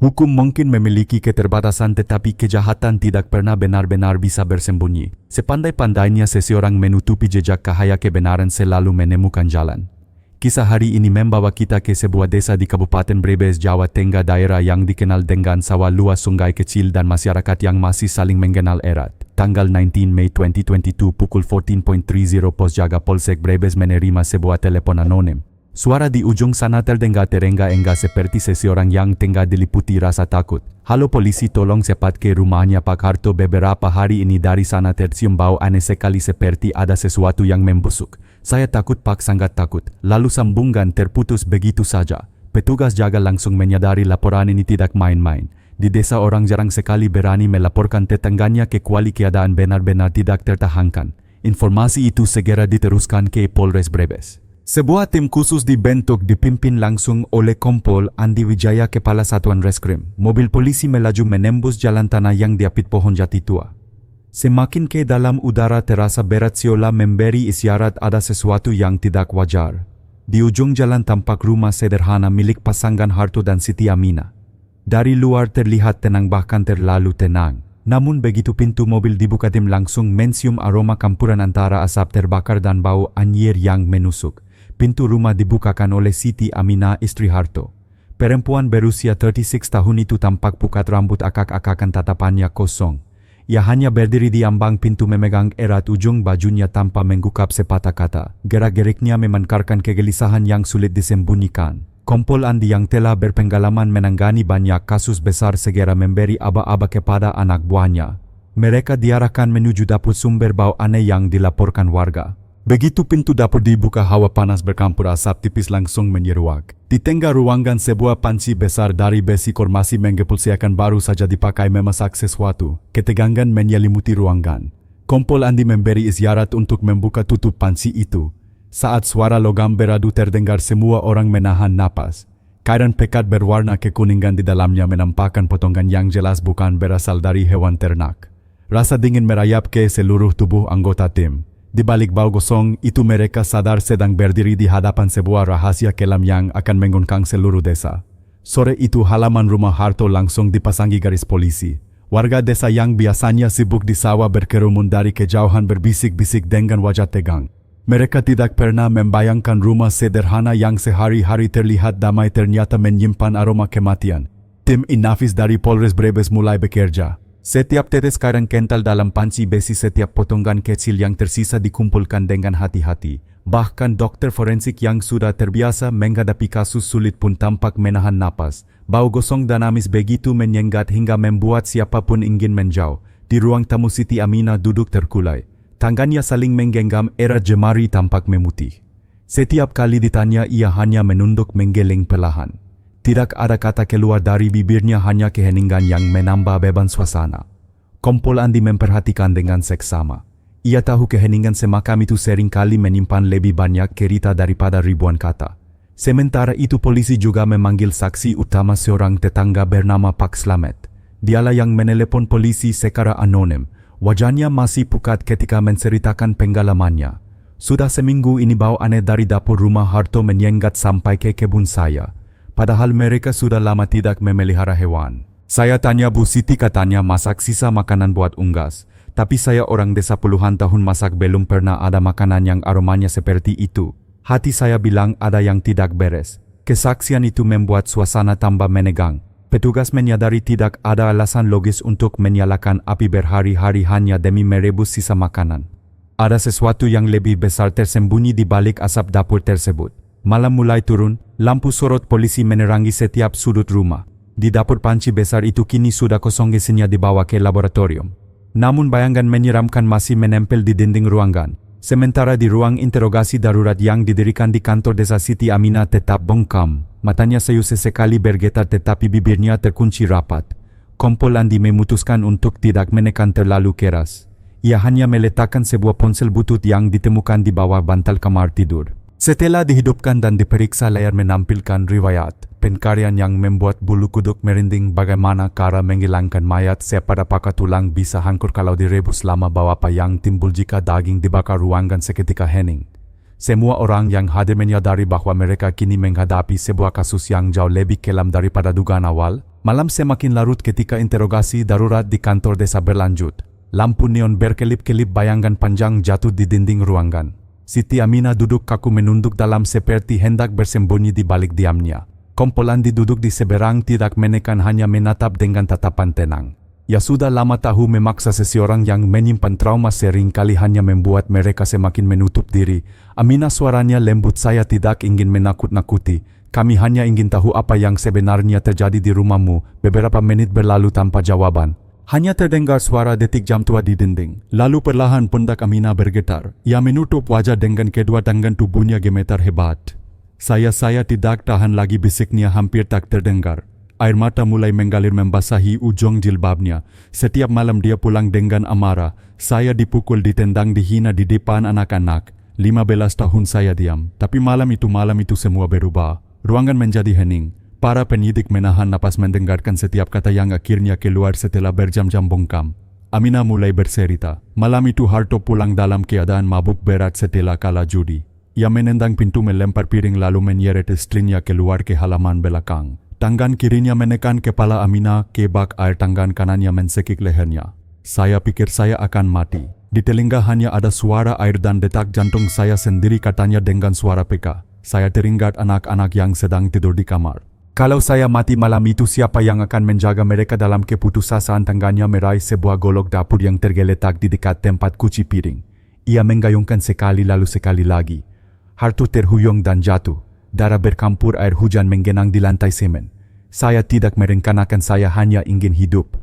Hukum mungkin memiliki keterbatasan tetapi kejahatan tidak pernah benar-benar bisa bersembunyi. Sepandai-pandainya seseorang menutupi jejak cahaya kebenaran selalu menemukan jalan. Kisah hari ini membawa kita ke sebuah desa di Kabupaten Brebes, Jawa Tengah, daerah yang dikenal dengan sawah luas, sungai kecil dan masyarakat yang masih saling mengenal erat. Tanggal 19 Mei 2022 pukul 14.30 pos jaga Polsek Brebes menerima sebuah telepon anonim. Suara di ujung sana terdengar terengah-engah seperti seseorang yang tengah diliputi rasa takut. "Halo polisi, tolong cepat ke rumahnya Pak Harto. Beberapa hari ini dari sana tercium bau aneh sekali seperti ada sesuatu yang membusuk. Saya takut Pak, sangat takut." Lalu sambungan terputus begitu saja. Petugas jaga langsung menyadari laporan ini tidak main-main. Di desa orang jarang sekali berani melaporkan tetangganya kecuali keadaan benar-benar tidak tertahankan. Informasi itu segera diteruskan ke Polres Brebes. Sebuah tim khusus dibentuk dipimpin langsung oleh Kompol Andi Wijaya, Kepala Satuan Reskrim. Mobil polisi melaju menembus jalan tanah yang diapit pohon jati tua. Semakin ke dalam, udara terasa berat seolah memberi isyarat ada sesuatu yang tidak wajar. Di ujung jalan tampak rumah sederhana milik pasangan Harto dan Siti Amina. Dari luar terlihat tenang, bahkan terlalu tenang. Namun begitu pintu mobil dibuka, tim langsung mencium aroma campuran antara asap terbakar dan bau anyir yang menusuk. Pintu rumah dibukakan oleh Siti Amina, istri Harto. Perempuan berusia 36 tahun itu tampak pucat rambut akak-akakan, tatapannya kosong. Ia hanya berdiri di ambang pintu memegang erat ujung bajunya tanpa menggukap sepatah kata. Gerak-geriknya memancarkan kegelisahan yang sulit disembunyikan. Kompol Andi yang telah berpengalaman menangani banyak kasus besar segera memberi aba-aba kepada anak buahnya. Mereka diarahkan menuju dapur sumber bau aneh yang dilaporkan warga. Begitu pintu dapur dibuka, hawa panas bercampur asap tipis langsung menyeruak. Di tengah ruangan, sebuah panci besar dari besi formasi menggepul seakan baru saja dipakai memasak sesuatu. Ketegangan menyelimuti ruangan. Kompol Andi memberi isyarat untuk membuka tutup panci itu. Saat suara logam beradu terdengar, semua orang menahan napas. Cairan pekat berwarna kekuningan di dalamnya menampakkan potongan yang jelas bukan berasal dari hewan ternak. Rasa dingin merayap ke seluruh tubuh anggota tim. Di balik bau gosong itu, mereka sadar sedang berdiri di hadapan sebuah rahasia kelam yang akan mengguncang seluruh desa. Sore itu halaman rumah Harto langsung dipasangi garis polisi. Warga desa yang biasanya sibuk di sawah berkerumun dari kejauhan berbisik-bisik dengan wajah tegang. Mereka tidak pernah membayangkan rumah sederhana yang sehari-hari terlihat damai ternyata menyimpan aroma kematian. Tim Inafis dari Polres Brebes mulai bekerja. Setiap tetes cairan kental dalam panci besi, setiap potongan kecil yang tersisa dikumpulkan dengan hati-hati. Bahkan dokter forensik yang sudah terbiasa menghadapi kasus sulit pun tampak menahan napas. Bau gosong dan amis begitu menyengat hingga membuat siapapun ingin menjauh. Di ruang tamu, Siti Amina duduk terkulai. Tangannya saling menggenggam erat, jemari tampak memutih. Setiap kali ditanya, ia hanya menunduk menggeleng perlahan. Tidak ada kata keluar dari bibirnya, hanya keheningan yang menambah beban suasana. Kompol Andi memperhatikan dengan seksama. Ia tahu keheningan semakam itu seringkali menyimpan lebih banyak cerita daripada ribuan kata. Sementara itu polisi juga memanggil saksi utama, seorang tetangga bernama Pak Slamet. Dialah yang menelepon polisi secara anonim. Wajahnya masih pucat ketika menceritakan pengalamannya. "Sudah seminggu ini bau aneh dari dapur rumah Harto menyengat sampai ke kebun saya. Padahal mereka sudah lama tidak memelihara hewan." "Saya tanya Bu Siti, katanya masak sisa makanan buat unggas. Tapi saya orang desa puluhan tahun masak, belum pernah ada makanan yang aromanya seperti itu." Hati saya bilang ada yang tidak beres. Kesaksian itu membuat suasana tambah menegang. Petugas menyadari tidak ada alasan logis untuk menyalakan api berhari-hari hanya demi merebus sisa makanan. Ada sesuatu yang lebih besar tersembunyi di balik asap dapur tersebut. Malam mulai turun, lampu sorot polisi menerangi setiap sudut rumah. Di dapur, panci besar itu kini sudah kosong, isinya dibawa ke laboratorium. Namun bayangan menyeramkan masih menempel di dinding ruangan. Sementara di ruang interogasi darurat yang didirikan di kantor desa, Siti Amina tetap bungkam. Matanya sayu sesekali bergetar tetapi bibirnya terkunci rapat. Kompol Andi memutuskan untuk tidak menekan terlalu keras. Ia hanya meletakkan sebuah ponsel butut yang ditemukan di bawah bantal kamar tidur. Setelah dihidupkan dan diperiksa, layar menampilkan riwayat pencarian yang membuat bulu kuduk merinding. Bagaimana cara menghilangkan mayat pada pakat tulang bisa hancur kalau direbus lama? Bau apa yang timbul jika daging dibakar? Ruangan seketika hening. Semua orang yang hadir menyadari bahwa mereka kini menghadapi sebuah kasus yang jauh lebih kelam daripada dugaan awal. Malam semakin larut ketika interogasi darurat di kantor desa berlanjut. Lampu neon berkelip-kelip bayangan panjang jatuh di dinding ruangan. Siti Aminah duduk kaku menunduk dalam seperti hendak bersembunyi di balik diamnya. Kompol Andi duduk di seberang tidak menekan, hanya menatap dengan tatapan tenang. Ya sudah lama tahu memaksa seseorang yang menyimpan trauma seringkali hanya membuat mereka semakin menutup diri. Aminah, suaranya lembut, saya tidak ingin menakut-nakuti. Kami hanya ingin tahu apa yang sebenarnya terjadi di rumahmu. Beberapa menit berlalu tanpa jawaban. Hanya terdengar suara detik jam tua di dinding. Lalu perlahan pundak Aminah bergetar. Ia menutup wajah dengan kedua tangan, tubuhnya gemetar hebat. Saya tidak tahan lagi, bisiknya hampir tak terdengar. Air mata mulai mengalir membasahi ujung jilbabnya. Setiap malam dia pulang dengan amarah. Saya dipukul, ditendang, dihina di depan anak-anak. 15 tahun saya diam. Tapi malam itu semua berubah. Ruangan menjadi hening. Para penyidik menahan napas mendengarkan setiap kata yang akhirnya keluar setelah berjam-jam bungkam. Aminah mulai bercerita. Malam itu Harto pulang dalam keadaan mabuk berat setelah kalah judi. Ia menendang pintu, melempar piring lalu menyeret istrinya keluar ke halaman belakang. Tangan kirinya menekan kepala Aminah ke bak air, tangan kanannya mensekik lehernya. Saya pikir saya akan mati. Di telinga hanya ada suara air dan detak jantung saya sendiri, katanya dengan suara peka. Saya teringat anak-anak yang sedang tidur di kamar. Kalau saya mati malam itu, siapa yang akan menjaga mereka? Dalam keputusasaan tangannya meraih sebuah golok dapur yang tergeletak di dekat tempat cuci piring. Ia menggayungkan sekali lalu sekali lagi. Harto terhuyung dan jatuh. Darah bercampur air hujan menggenang di lantai semen. Saya tidak merencanakan, saya hanya ingin hidup.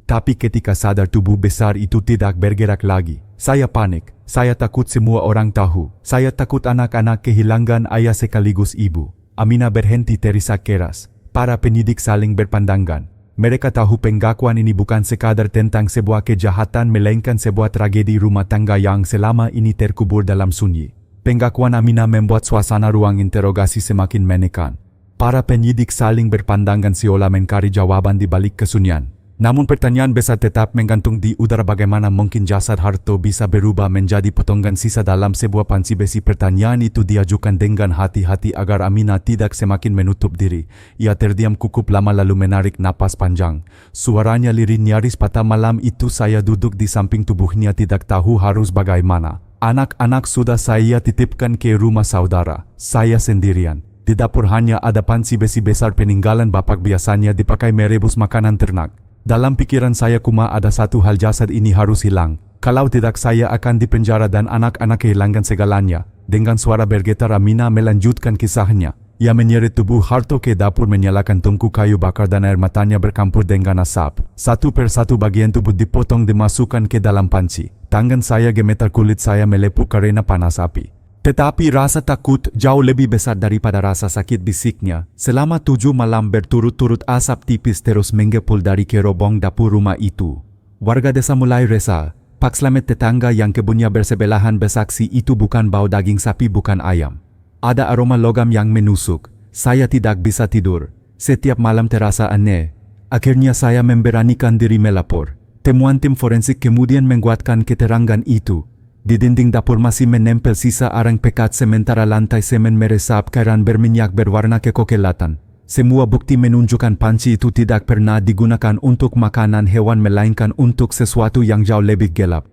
Tapi ketika sadar tubuh besar itu tidak bergerak lagi, saya panik. Saya takut semua orang tahu. Saya takut anak-anak kehilangan ayah sekaligus ibu. Aminah berhenti terisak keras. Para penyidik saling berpandangan. Mereka tahu pengakuan ini bukan sekadar tentang sebuah kejahatan, melainkan sebuah tragedi rumah tangga yang selama ini terkubur dalam sunyi. Pengakuan Aminah membuat suasana ruang interogasi semakin menekan. Para penyidik saling berpandangan seolah mencari jawaban di balik kesunyian. Namun pertanyaan besar tetap menggantung di udara, bagaimana mungkin jasad Harto bisa berubah menjadi potongan sisa dalam sebuah panci besi? Pertanyaan itu diajukan dengan hati-hati agar Aminah tidak semakin menutup diri. Ia terdiam cukup lama lalu menarik napas panjang. Suaranya lirih nyaris patah. Malam itu saya duduk di samping tubuhnya, tidak tahu harus bagaimana. Anak-anak sudah saya titipkan ke rumah saudara. Saya sendirian. Di dapur hanya ada panci besi besar peninggalan bapak, biasanya dipakai merebus makanan ternak. Dalam pikiran saya cuma ada satu hal, jasad ini harus hilang. Kalau tidak saya akan dipenjara dan anak-anak kehilangan segalanya. Dengan suara bergetar Aminah melanjutkan kisahnya. Ia menyeret tubuh Harto ke dapur, menyalakan tungku kayu bakar dan air matanya bercampur dengan asap. Satu persatu bagian tubuh dipotong, dimasukkan ke dalam panci. Tangan saya gemetar, kulit saya melepuk karena panas api. Tetapi rasa takut jauh lebih besar daripada rasa sakit, bisiknya. Selama 7 malam berturut-turut asap tipis terus mengepul dari kerobong dapur rumah itu. Warga desa mulai resah. Pak Slamet, tetangga yang kebunnya bersebelahan, bersaksi itu bukan bau daging sapi, bukan ayam. Ada aroma logam yang menusuk. Saya tidak bisa tidur. Setiap malam terasa aneh. Akhirnya saya memberanikan diri melapor. Temuan tim forensik kemudian menguatkan keterangan itu. Di dinding dapur masih menempel sisa arang pekat, sementara lantai semen meresap cairan berminyak berwarna kecoklatan. Semua bukti menunjukkan panci itu tidak pernah digunakan untuk makanan hewan, melainkan untuk sesuatu yang jauh lebih gelap.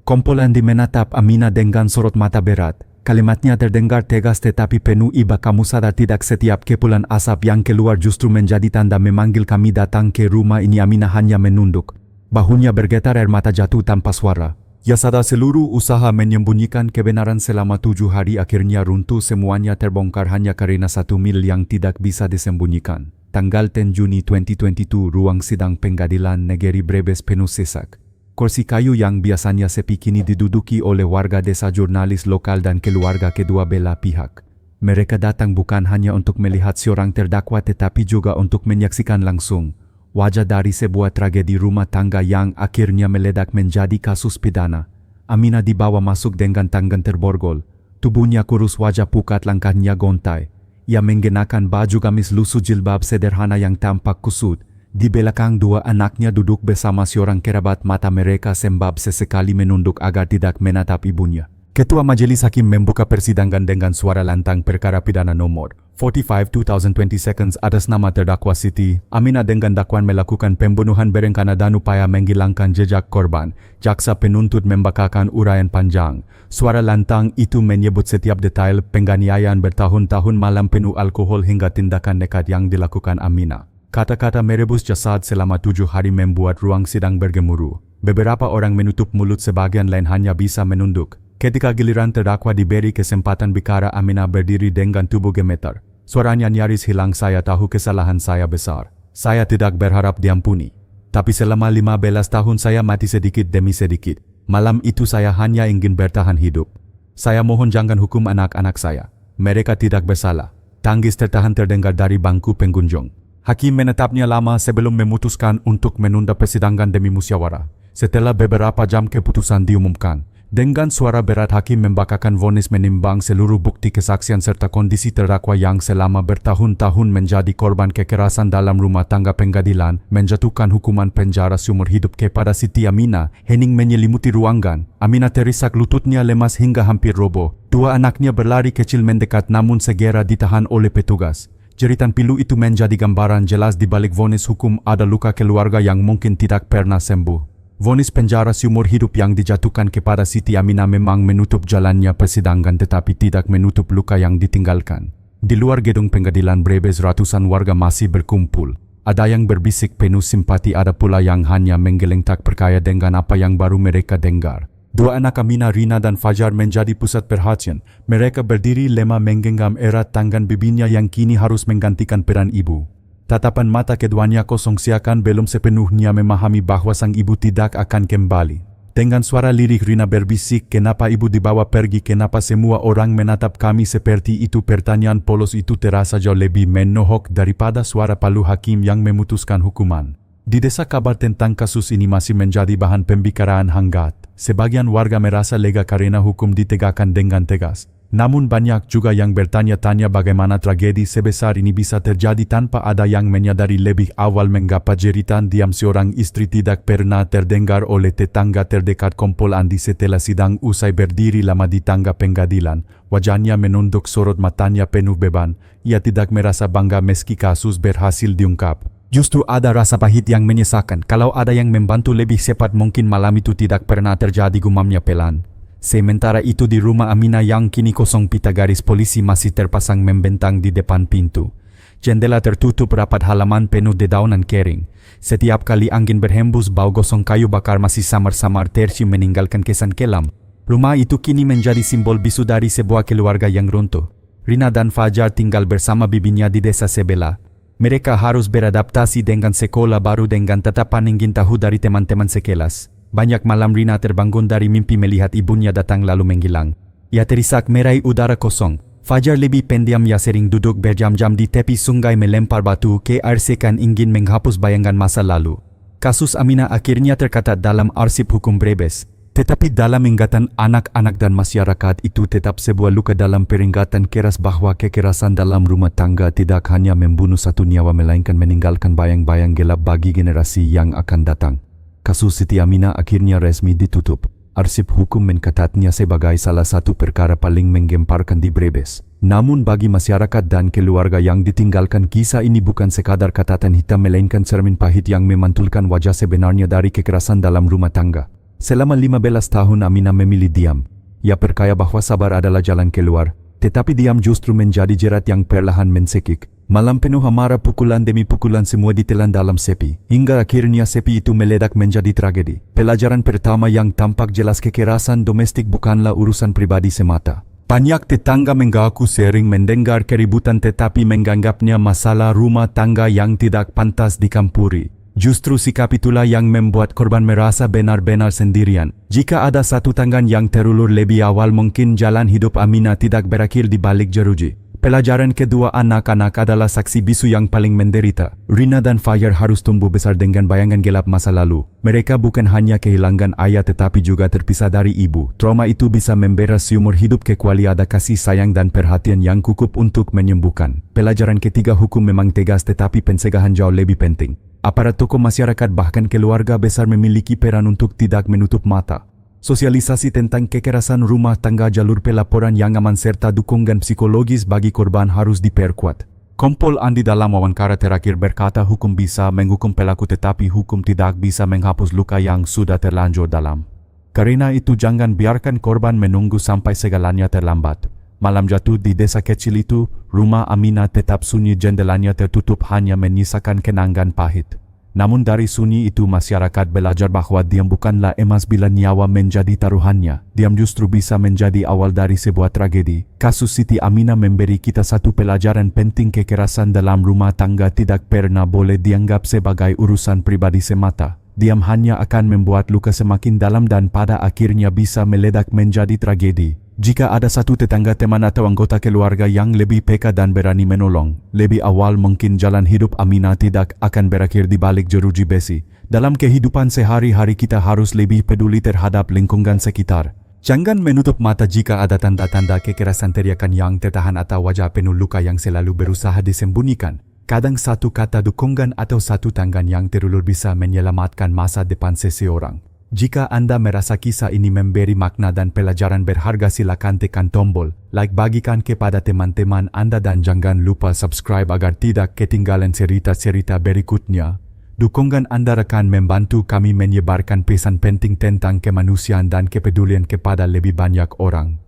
Kompol Andi menatap Aminah dengan sorot mata berat. Kalimatnya terdengar tegas tetapi penuh iba. Kamu sadar tidak setiap kepulan asap yang keluar justru menjadi tanda memanggil kami datang ke rumah ini? Aminah hanya menunduk. Bahunya bergetar, air mata jatuh tanpa suara. Ya sadar seluruh usaha menyembunyikan kebenaran selama 7 hari akhirnya runtuh. Semuanya terbongkar hanya karena 1 mil yang tidak bisa disembunyikan. Tanggal 10 Juni 2022, ruang sidang pengadilan negeri Brebes penuh sesak. Kursi kayu yang biasanya sepi kini diduduki oleh warga desa, jurnalis lokal dan keluarga kedua belah pihak. Mereka datang bukan hanya untuk melihat seorang terdakwa tetapi juga untuk menyaksikan langsung wajah dari sebuah tragedi rumah tangga yang akhirnya meledak menjadi kasus pidana. Aminah dibawa masuk dengan tangan terborgol. Tubuhnya kurus, wajah pucat, langkahnya gontai. Ia mengenakan baju gamis lusuh, jilbab sederhana yang tampak kusut. Di belakang 2 anaknya duduk bersama seorang kerabat. Mata mereka sembab sesekali menunduk agar tidak menatap ibunya. Ketua Majelis Hakim membuka persidangan dengan suara lantang. Perkara pidana nomor 2020 seconds atas nama terdakwa Siti Aminah dengan dakwaan melakukan pembunuhan berencana dan upaya menghilangkan jejak korban. Jaksa penuntut membacakan uraian panjang. Suara lantang itu menyebut setiap detail penganiayaan bertahun-tahun, malam penuh alkohol hingga tindakan nekat yang dilakukan Aminah. Kata-kata merebus jasad selama 7 hari membuat ruang sidang bergemuruh. Beberapa orang menutup mulut, sebagian lain hanya bisa menunduk. Ketika giliran terdakwa diberi kesempatan bicara, Aminah berdiri dengan tubuh gemetar. Suaranya nyaris hilang. "Saya tahu kesalahan saya besar. Saya tidak berharap diampuni. Tapi selama 15 tahun saya mati sedikit demi sedikit. Malam itu saya hanya ingin bertahan hidup. Saya mohon jangan hukum anak-anak saya. Mereka tidak bersalah." Tangis tertahan terdengar dari bangku pengunjung. Hakim menetapnya lama sebelum memutuskan untuk menunda persidangan demi musyawarah. Setelah beberapa jam keputusan diumumkan. Dengan suara berat hakim membacakan vonis menimbang seluruh bukti kesaksian serta kondisi terdakwa yang selama bertahun-tahun menjadi korban kekerasan dalam rumah tangga. Pengadilan menjatuhkan hukuman penjara seumur hidup kepada Siti Aminah. Hening menyelimuti ruangan. Aminah terisak, lututnya lemas hingga hampir roboh. 2 anaknya berlari kecil mendekat namun segera ditahan oleh petugas. Jeritan pilu itu menjadi gambaran jelas di balik vonis hukum. Ada luka keluarga yang mungkin tidak pernah sembuh. Vonis penjara seumur hidup yang dijatuhkan kepada Siti Aminah memang menutup jalannya persidangan, tetapi tidak menutup luka yang ditinggalkan. Di luar gedung pengadilan Brebes ratusan warga masih berkumpul. Ada yang berbisik penuh simpati, ada pula yang hanya menggeleng tak percaya dengan apa yang baru mereka dengar. 2 anak Aminah, Rina dan Fajar, menjadi pusat perhatian. Mereka berdiri lemah menggenggam erat tangan bibinya yang kini harus menggantikan peran ibu. Tatapan mata keduanya kosong, seakan belum sepenuhnya memahami bahwa sang ibu tidak akan kembali. Dengan suara lirik Rina berbisik, "Kenapa ibu dibawa pergi? Kenapa semua orang menatap kami seperti itu?" Pertanyaan polos itu terasa jauh lebih menohok daripada suara palu hakim yang memutuskan hukuman. Di desa, kabar tentang kasus ini masih menjadi bahan pembicaraan hangat. Sebagian warga merasa lega karena hukum ditegakkan dengan tegas. Namun banyak juga yang bertanya-tanya bagaimana tragedi sebesar ini bisa terjadi tanpa ada yang menyadari lebih awal. Mengapa jeritan diam seorang istri tidak pernah terdengar oleh tetangga terdekat? Kompol Andi setelah sidang usai berdiri lama di tangga pengadilan. Wajahnya menunduk, sorot matanya penuh beban. Ia tidak merasa bangga meski kasus berhasil diungkap. Justru ada rasa pahit yang menyesakan. Kalau ada yang membantu lebih cepat mungkin malam itu tidak pernah terjadi, gumamnya pelan. Sementara itu di rumah Aminah yang kini kosong, pita garis polisi masih terpasang membentang di depan pintu. Jendela tertutup rapat, halaman penuh dedaunan kering. Setiap kali angin berhembus, bau gosong kayu bakar masih samar-samar tercium meninggalkan kesan kelam. Rumah itu kini menjadi simbol bisu dari sebuah keluarga yang runtuh. Rina dan Fajar tinggal bersama bibinya di desa sebelah. Mereka harus beradaptasi dengan sekolah baru dengan tatapan ingin tahu dari teman-teman sekelas. Banyak malam Rina terbangun dari mimpi melihat ibunya datang lalu menghilang. Ia terisak meraih udara kosong. Fajar lebih pendiam, ia sering duduk berjam-jam di tepi sungai melempar batu ke air sekan ingin menghapus bayangan masa lalu. Kasus Aminah akhirnya tercatat dalam arsip hukum Brebes. Tetapi dalam ingatan anak-anak dan masyarakat itu tetap sebuah luka dalam peringatan keras bahwa kekerasan dalam rumah tangga tidak hanya membunuh satu nyawa melainkan meninggalkan bayang-bayang gelap bagi generasi yang akan datang. Kasus Siti Aminah akhirnya resmi ditutup. Arsip hukum mencatatnya sebagai salah satu perkara paling menggemparkan di Brebes. Namun bagi masyarakat dan keluarga yang ditinggalkan, kisah ini bukan sekadar catatan hitam melainkan cermin pahit yang memantulkan wajah sebenarnya dari kekerasan dalam rumah tangga. Selama 15 tahun Aminah memilih diam. Ia percaya bahwa sabar adalah jalan keluar, tetapi diam justru menjadi jerat yang perlahan mensekik. Malam penuh amarah, pukulan demi pukulan, semua ditelan dalam sepi. Hingga akhirnya sepi itu meledak menjadi tragedi. Pelajaran pertama yang tampak jelas, kekerasan domestik bukanlah urusan pribadi semata. Banyak tetangga mengaku sering mendengar keributan tetapi menganggapnya masalah rumah tangga yang tidak pantas dicampuri. Justru sikap itulah yang membuat korban merasa benar-benar sendirian. Jika ada satu tangan yang terulur lebih awal, mungkin jalan hidup Aminah tidak berakhir di balik jeruji. Pelajaran kedua, anak-anak adalah saksi bisu yang paling menderita. Rina dan Fajar harus tumbuh besar dengan bayangan gelap masa lalu. Mereka bukan hanya kehilangan ayah tetapi juga terpisah dari ibu. Trauma itu bisa memberas seumur hidup kecuali ada kasih sayang dan perhatian yang cukup untuk menyembuhkan. Pelajaran ketiga, hukum memang tegas tetapi pencegahan jauh lebih penting. Aparat tokoh masyarakat bahkan keluarga besar memiliki peran untuk tidak menutup mata. Sosialisasi tentang kekerasan rumah tangga, jalur pelaporan yang aman serta dukungan psikologis bagi korban harus diperkuat. Kompol Andi dalam wawancara terakhir berkata hukum bisa menghukum pelaku tetapi hukum tidak bisa menghapus luka yang sudah terlanjur dalam. Karena itu jangan biarkan korban menunggu sampai segalanya terlambat. Malam jatuh di desa kecil itu, rumah Aminah tetap sunyi, jendelanya tertutup hanya menyisakan kenangan pahit. Namun dari sunyi itu masyarakat belajar bahwa diam bukanlah emas bila nyawa menjadi taruhannya. Diam justru bisa menjadi awal dari sebuah tragedi. Kasus Siti Aminah memberi kita satu pelajaran penting: kekerasan dalam rumah tangga tidak pernah boleh dianggap sebagai urusan pribadi semata. Diam hanya akan membuat luka semakin dalam dan pada akhirnya bisa meledak menjadi tragedi. Jika ada satu tetangga, teman atau anggota keluarga yang lebih peka dan berani menolong lebih awal, mungkin jalan hidup Aminah tidak akan berakhir di balik jeruji besi. Dalam kehidupan sehari-hari kita harus lebih peduli terhadap lingkungan sekitar. Jangan menutup mata jika ada tanda-tanda kekerasan, teriakan yang tertahan atau wajah penuh luka yang selalu berusaha disembunyikan. Kadang satu kata dukungan atau satu tangan yang terulur bisa menyelamatkan masa depan seseorang. Jika Anda merasa kisah ini memberi makna dan pelajaran berharga, silakan tekan tombol like, bagikan kepada teman-teman Anda dan jangan lupa subscribe agar tidak ketinggalan cerita-cerita berikutnya. Dukungan Anda akan membantu kami menyebarkan pesan penting tentang kemanusiaan dan kepedulian kepada lebih banyak orang.